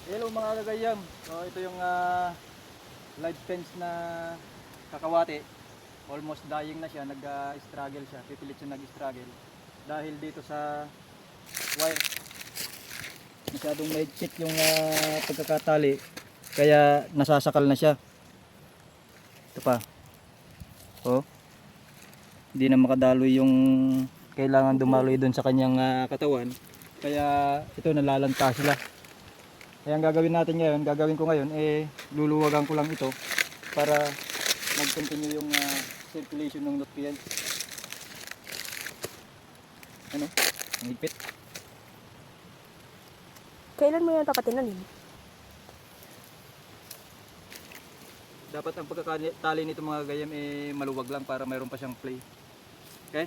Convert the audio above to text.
Hello mga kagayam. So ito yung live fence na kakawati. Almost dying na siya, nag-struggle siya. Pipilit siya nag-struggle dahil dito sa wire. Masyadong mahigpit yung pagkakatali kaya nasasakal na siya. Ito pa. Oh. Hindi na makadaloy yung kailangan dumaloy doon sa kanyang katawan. Kaya ito nalalanta sila. Kaya ang gagawin natin ngayon, gagawin ko ngayon, luluwagan ko lang ito para mag-continue yung circulation ng nutrients. Ano? Ang higpit. Kailan mo yung tatinanim? Dapat ang pagkakatali nito mga gayam maluwag lang para mayroon pa siyang play. Okay?